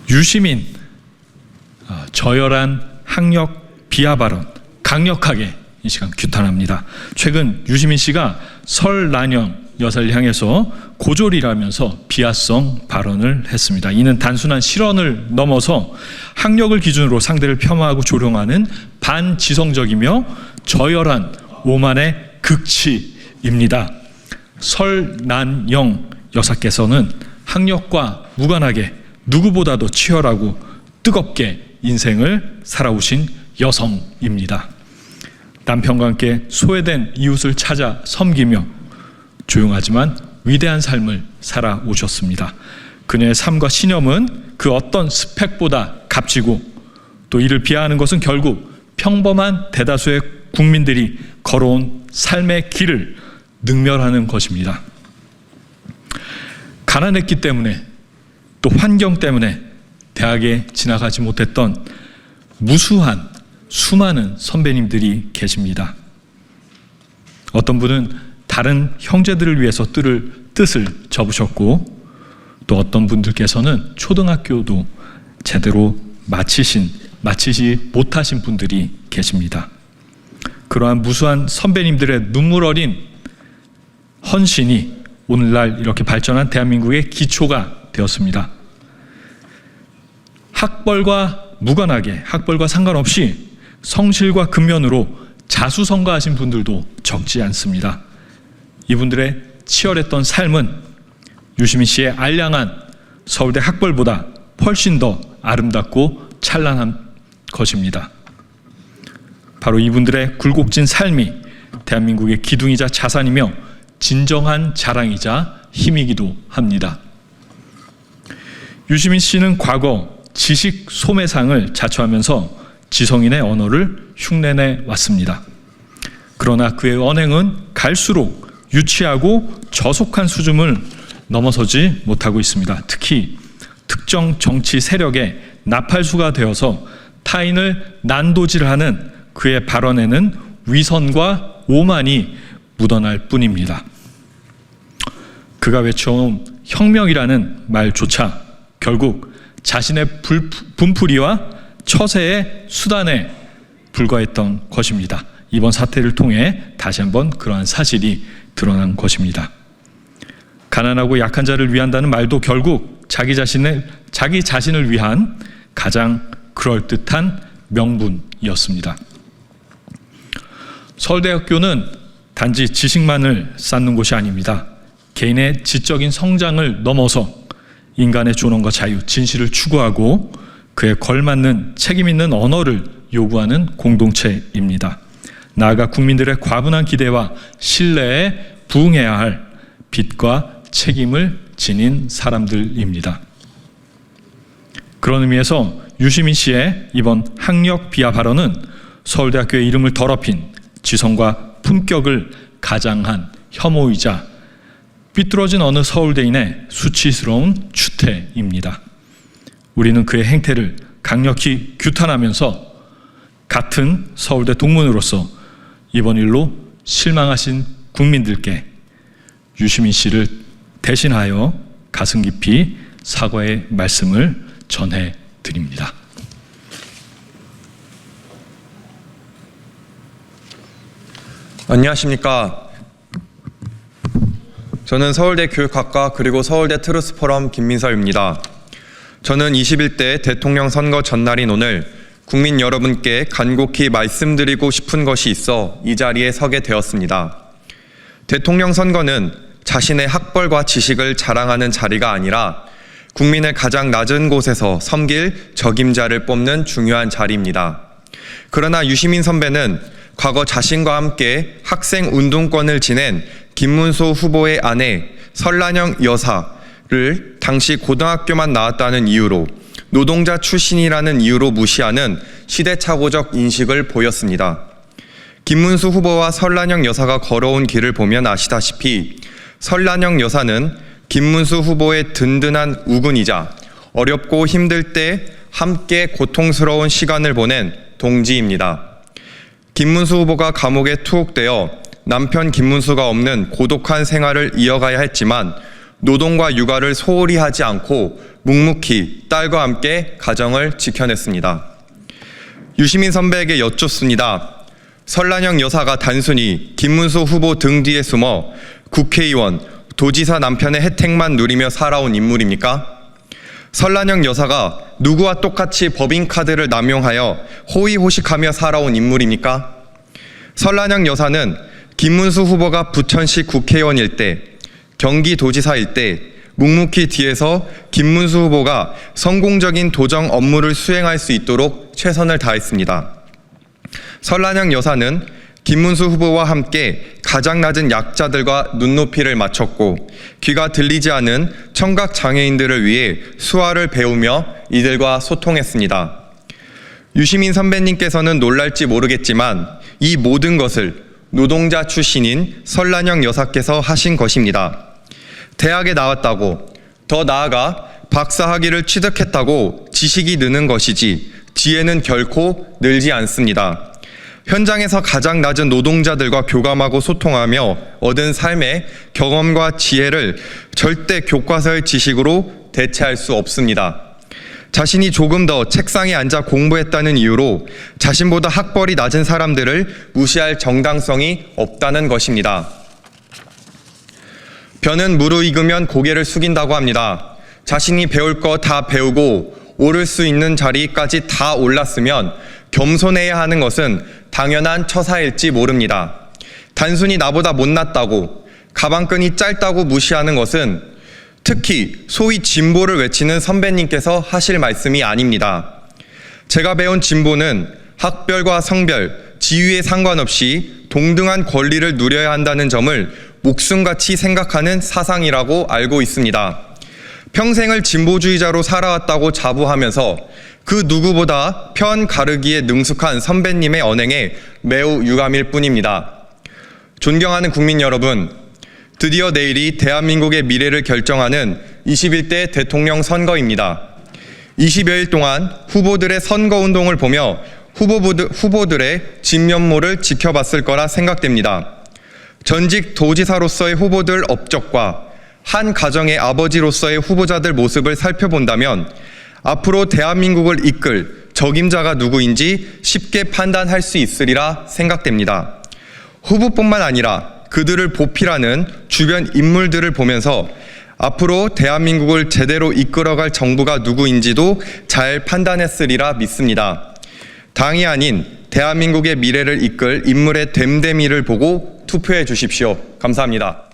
유시민 저열한 학력 비하 발언 강력하게 이 시간 규탄합니다. 최근 유시민 씨가 설난영 여사를 향해서 고졸이라면서 비하성 발언을 했습니다. 이는 단순한 실언을 넘어서 학력을 기준으로 상대를 폄하하고 조롱하는 반지성적이며 저열한 오만의 극치입니다. 설난영 여사께서는 학력과 무관하게 누구보다도 치열하고 뜨겁게 인생을 살아오신 여성입니다. 남편과 함께 소외된 이웃을 찾아 섬기며 조용하지만 위대한 삶을 살아오셨습니다. 그녀의 삶과 신념은 그 어떤 스펙보다 값지고 또 이를 비하하는 것은 결국 평범한 대다수의 국민들이 걸어온 삶의 길을 능멸하는 것입니다. 가난했기 때문에 또 환경 때문에 대학에 진학하지 못했던 무수한 수많은 선배님들이 계십니다. 어떤 분은 다른 형제들을 위해서 뜻을 접으셨고 또 어떤 분들께서는 초등학교도 제대로 마치지 못하신 분들이 계십니다. 그러한 무수한 선배님들의 눈물 어린 헌신이 오늘날 이렇게 발전한 대한민국의 기초가 되었습니다. 학벌과 무관하게, 학벌과 상관없이 성실과 근면으로 자수성가하신 분들도 적지 않습니다. 이분들의 치열했던 삶은 유시민 씨의 알량한 서울대 학벌보다 훨씬 더 아름답고 찬란한 것입니다. 바로 이분들의 굴곡진 삶이 대한민국의 기둥이자 자산이며 진정한 자랑이자 힘이기도 합니다. 유시민 씨는 과거 지식 소매상을 자처하면서 지성인의 언어를 흉내내 왔습니다. 그러나 그의 언행은 갈수록 유치하고 저속한 수준을 넘어서지 못하고 있습니다. 특히 특정 정치 세력의 나팔수가 되어서 타인을 난도질하는 그의 발언에는 위선과 오만이 묻어날 뿐입니다. 그가 외쳐온 혁명이라는 말조차 결국 자신의 분풀이와 처세의 수단에 불과했던 것입니다. 이번 사태를 통해 다시 한번 그러한 사실이 드러난 것입니다. 가난하고 약한 자를 위한다는 말도 결국 자기 자신을 위한 가장 그럴듯한 명분이었습니다. 서울대학교는 단지 지식만을 쌓는 곳이 아닙니다. 개인의 지적인 성장을 넘어서 인간의 존엄과 자유, 진실을 추구하고 그에 걸맞는 책임 있는 언어를 요구하는 공동체입니다. 나아가 국민들의 과분한 기대와 신뢰에 부응해야 할 빚과 책임을 지닌 사람들입니다. 그런 의미에서 유시민 씨의 이번 학력 비하 발언은 서울대학교의 이름을 더럽힌 지성과 품격을 가장한 혐오이자 삐뚤어진 어느 서울대인의 수치스러운 추태입니다. 우리는 그의 행태를 강력히 규탄하면서 같은 서울대 동문으로서 이번 일로 실망하신 국민들께 유시민 씨를 대신하여 가슴 깊이 사과의 말씀을 전해드립니다. 안녕하십니까. 저는 서울대 교육학과 그리고 서울대 트루스포럼 김민서입니다. 저는 21대 대통령 선거 전날인 오늘 국민 여러분께 간곡히 말씀드리고 싶은 것이 있어 이 자리에 서게 되었습니다. 대통령 선거는 자신의 학벌과 지식을 자랑하는 자리가 아니라 국민의 가장 낮은 곳에서 섬길 적임자를 뽑는 중요한 자리입니다. 그러나 유시민 선배는 과거 자신과 함께 학생 운동권을 지낸 김문수 후보의 아내 설난영 여사를 당시 고등학교만 나왔다는 이유로 노동자 출신이라는 이유로 무시하는 시대착오적 인식을 보였습니다. 김문수 후보와 설난영 여사가 걸어온 길을 보면 아시다시피 설난영 여사는 김문수 후보의 든든한 우군이자 어렵고 힘들 때 함께 고통스러운 시간을 보낸 동지입니다. 김문수 후보가 감옥에 투옥되어 남편 김문수가 없는 고독한 생활을 이어가야 했지만 노동과 육아를 소홀히 하지 않고 묵묵히 딸과 함께 가정을 지켜냈습니다. 유시민 선배에게 여쭙습니다. 설란영 여사가 단순히 김문수 후보 등 뒤에 숨어 국회의원, 도지사 남편의 혜택만 누리며 살아온 인물입니까? 설란영 여사가 누구와 똑같이 법인카드를 남용하여 호의호식하며 살아온 인물입니까? 설란영 여사는 김문수 후보가 부천시 국회의원일 때, 경기도지사일 때 묵묵히 뒤에서 김문수 후보가 성공적인 도정 업무를 수행할 수 있도록 최선을 다했습니다. 설란영 여사는 김문수 후보와 함께 가장 낮은 약자들과 눈높이를 맞췄고 귀가 들리지 않은 청각 장애인들을 위해 수화를 배우며 이들과 소통했습니다. 유시민 선배님께서는 놀랄지 모르겠지만 이 모든 것을 노동자 출신인 설란영 여사께서 하신 것입니다. 대학에 나왔다고, 더 나아가 박사학위를 취득했다고 지식이 느는 것이지 지혜는 결코 늘지 않습니다. 현장에서 가장 낮은 노동자들과 교감하고 소통하며 얻은 삶의 경험과 지혜를 절대 교과서의 지식으로 대체할 수 없습니다. 자신이 조금 더 책상에 앉아 공부했다는 이유로 자신보다 학벌이 낮은 사람들을 무시할 정당성이 없다는 것입니다. 변은 무르익으면 고개를 숙인다고 합니다. 자신이 배울 거 다 배우고 오를 수 있는 자리까지 다 올랐으면 겸손해야 하는 것은 당연한 처사일지 모릅니다. 단순히 나보다 못났다고, 가방끈이 짧다고 무시하는 것은 특히 소위 진보를 외치는 선배님께서 하실 말씀이 아닙니다. 제가 배운 진보는 학별과 성별, 지위에 상관없이 동등한 권리를 누려야 한다는 점을 목숨같이 생각하는 사상이라고 알고 있습니다. 평생을 진보주의자로 살아왔다고 자부하면서 그 누구보다 편 가르기에 능숙한 선배님의 언행에 매우 유감일 뿐입니다. 존경하는 국민 여러분, 드디어 내일이 대한민국의 미래를 결정하는 21대 대통령 선거입니다. 20여일 동안 후보들의 선거운동을 보며 후보들의 진면모를 지켜봤을 거라 생각됩니다. 전직 도지사로서의 후보들 업적과 한 가정의 아버지로서의 후보자들 모습을 살펴본다면 앞으로 대한민국을 이끌 적임자가 누구인지 쉽게 판단할 수 있으리라 생각됩니다. 후보뿐만 아니라 그들을 보필하는 주변 인물들을 보면서 앞으로 대한민국을 제대로 이끌어갈 정부가 누구인지도 잘 판단했으리라 믿습니다. 당이 아닌 대한민국의 미래를 이끌 인물의 됨됨이를 보고 투표해 주십시오. 감사합니다.